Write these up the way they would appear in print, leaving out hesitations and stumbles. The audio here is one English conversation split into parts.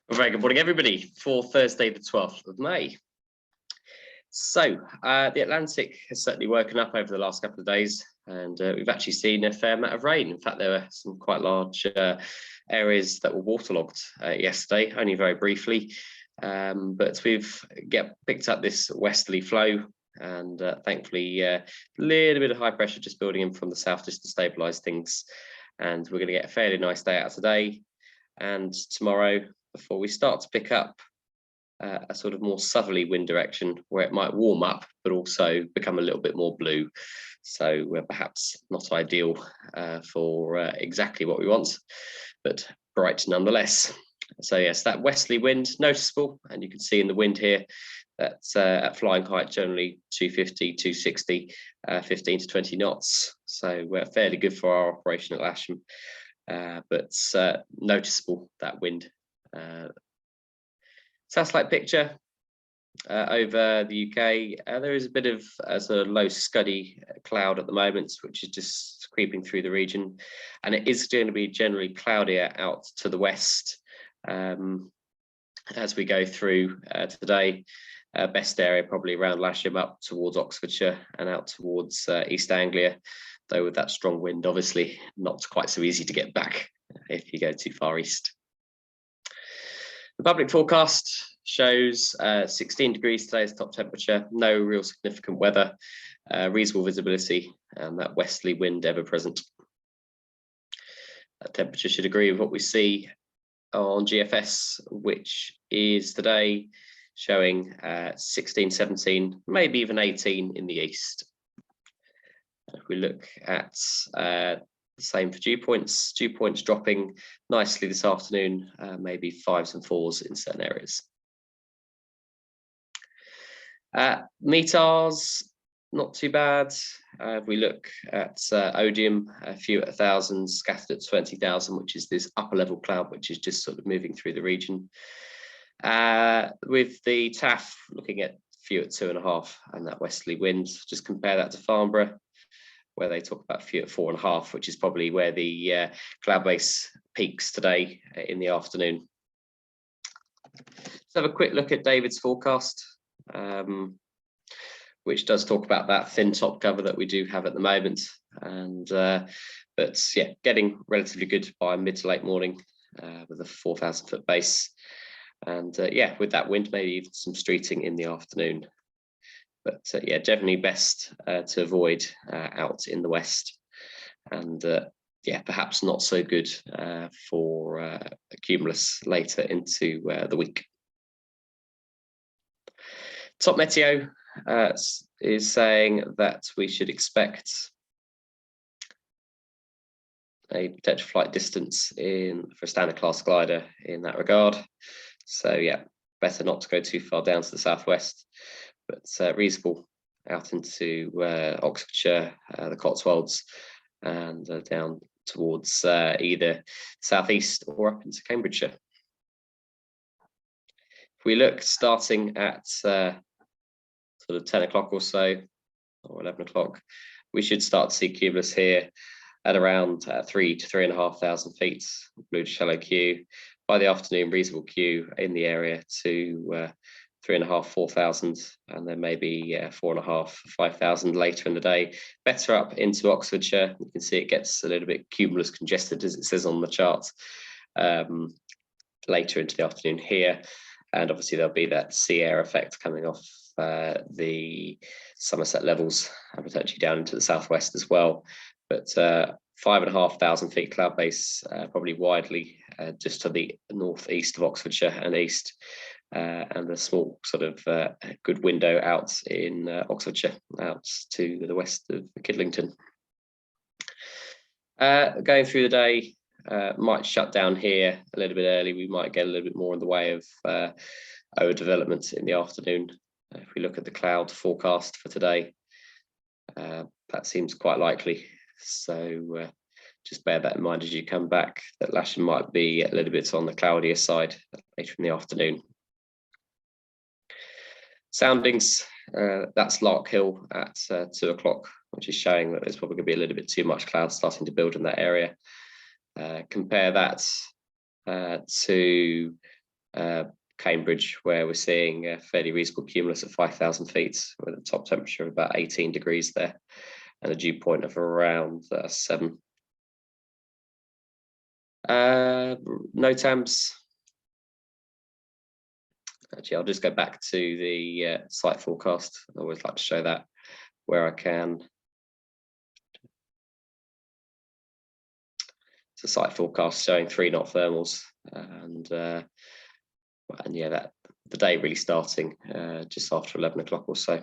A very good morning, everybody, for Thursday, the 12th of May. So, the Atlantic has certainly woken up over the last couple of days, and we've actually seen a fair amount of rain. In fact, there were some quite large areas that were waterlogged yesterday, only very briefly. But we've picked up this westerly flow, and thankfully, a little bit of high pressure just building in from the south just to stabilise things. And we're going to get a fairly nice day out today and tomorrow, before we start to pick up a sort of more southerly wind direction where it might warm up, but also become a little bit more blue. So perhaps not ideal for exactly what we want, but bright nonetheless. So yes, that westerly wind noticeable, and you can see in the wind here that's at flying height generally 250, 260, 15 to 20 knots. So we're fairly good for our operation at Lasham, but noticeable, that wind. Satellite picture over the UK. There is a bit of a sort of low scuddy cloud at the moment, which is just creeping through the region, and it is going to be generally cloudier out to the west as we go through today. Best area probably around Lasham up towards Oxfordshire and out towards East Anglia, though with that strong wind, obviously not quite so easy to get back if you go too far east. The public forecast shows 16 degrees today as top temperature, no real significant weather, reasonable visibility, and that westerly wind ever present. That temperature should agree with what we see on GFS, which is today showing 16, 17, maybe even 18 in the east. If we look at the same for dew points dropping nicely this afternoon, maybe 5s and 4s in certain areas. METARs, not too bad. If we look at Odium, a few at 1,000, scattered at 20,000, which is this upper level cloud, which is just sort of moving through the region. With the TAF, looking at a few at 2.5 and that westerly wind, just compare that to Farnborough, where they talk about a few at 4.5, which is probably where the cloud base peaks today in the afternoon. Let's have a quick look at David's forecast, which does talk about that thin top cover that we do have at the moment. And but yeah, getting relatively good by mid to late morning with a 4,000 foot base. And yeah, with that wind, maybe even some streeting in the afternoon. But yeah, generally best to avoid out in the west, and yeah, perhaps not so good for a cumulus later into the week. Top Meteo is saying that we should expect a potential flight distance for a standard class glider in that regard. So yeah, better not to go too far down to the southwest, but reasonable out into Oxfordshire, the Cotswolds, and down towards either southeast or up into Cambridgeshire. If we look starting at sort of 10 o'clock or so, or 11 o'clock, we should start to see cumulus here at around 3,000 to 3,500 feet, blue to shallow Q. By the afternoon, reasonable Q in the area to 3,500, 4,000, and then maybe 4,500, 5,000 later in the day. Better up into Oxfordshire. You can see it gets a little bit cumulus congested, as it says on the chart, later into the afternoon here. And obviously there'll be that sea air effect coming off the Somerset levels and potentially down into the southwest as well. But 5,500 feet cloud base, probably widely just to the northeast of Oxfordshire and east. And a small sort of good window out in Oxfordshire, out to the west of Kidlington. Going through the day, might shut down here a little bit early. We might get a little bit more in the way of overdevelopment in the afternoon. If we look at the cloud forecast for today, that seems quite likely. So just bear that in mind as you come back, that Lasham might be a little bit on the cloudier side later in the afternoon. Soundings, that's Lark Hill at 2 o'clock, which is showing that there's probably going to be a little bit too much cloud starting to build in that area. Compare that to Cambridge, where we're seeing a fairly reasonable cumulus at 5,000 feet with a top temperature of about 18 degrees there and a dew point of around 7. NOTAMs. Actually, I'll just go back to the site forecast. I always like to show that where I can. It's a site forecast showing 3 knot thermals, and yeah, that the day really starting just after 11 o'clock or so,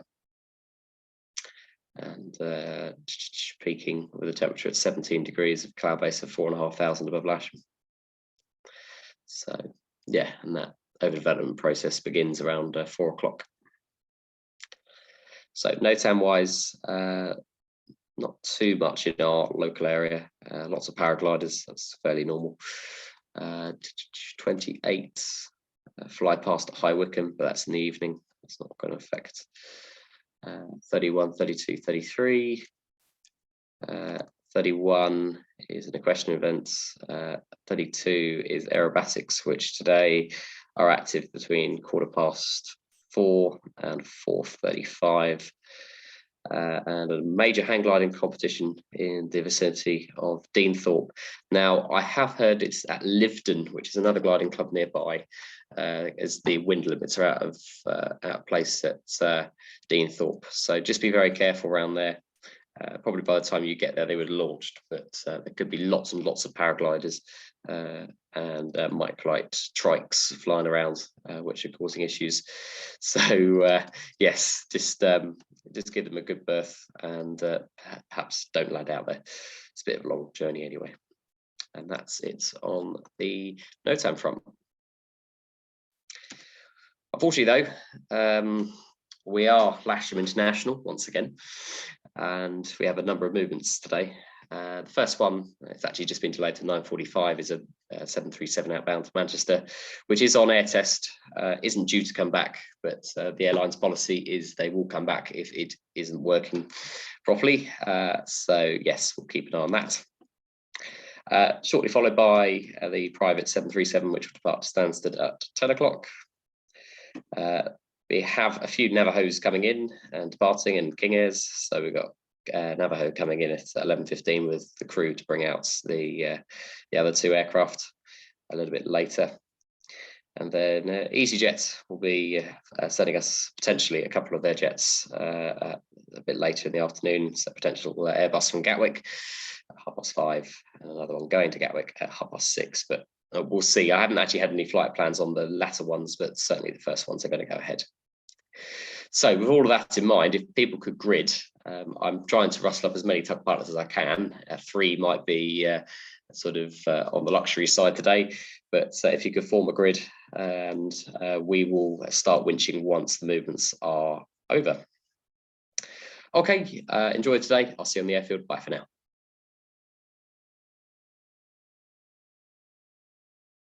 and peaking with a temperature at 17 degrees of cloud base of 4,500 above Lasham. So yeah, and that overdevelopment process begins around 4 o'clock. So NOTAM wise, not too much in our local area. Lots of paragliders, that's fairly normal. 28 fly past at High Wycombe, but that's in the evening. That's not going to affect. 31, 32, 33. 31 is an equestrian events. 32 is aerobatics, which today are active between 4:15 and 4:35. And a major hang gliding competition in the vicinity of Deanthorpe. Now, I have heard it's at Lyveden, which is another gliding club nearby, as the wind limits are out of place at Deanthorpe. So just be very careful around there. Probably by the time you get there, they would have launched, but there could be lots and lots of paragliders and microlight trikes flying around, which are causing issues. So yes, just give them a good berth and perhaps don't land out there. It's a bit of a long journey anyway. And that's it on the NOTAM front. Unfortunately though, we are Lasham International once again, and we have a number of movements today. The first one, it's actually just been delayed to 9:45, is a 737 outbound to Manchester, which is on air test, isn't due to come back, but the airline's policy is they will come back if it isn't working properly. So yes, we'll keep an eye on that. Shortly followed by the private 737, which will depart to Stansted at 10 o'clock. We have a few Navajos coming in and departing, and King Airs. So we've got Navajo coming in at 11:15 with the crew to bring out the other 2 aircraft a little bit later. And then EasyJet will be sending us potentially a couple of their jets a bit later in the afternoon. So potential Airbus from Gatwick at 5:30, and another one going to Gatwick at 6:30. But we'll see. I haven't actually had any flight plans on the latter ones, but certainly the first ones are going to go ahead. So with all of that in mind, if people could grid, I'm trying to rustle up as many tug pilots as I can. 3 might be sort of on the luxury side today, but if you could form a grid, and we will start winching once the movements are over. Okay, enjoy today. I'll see you on the airfield. Bye for now.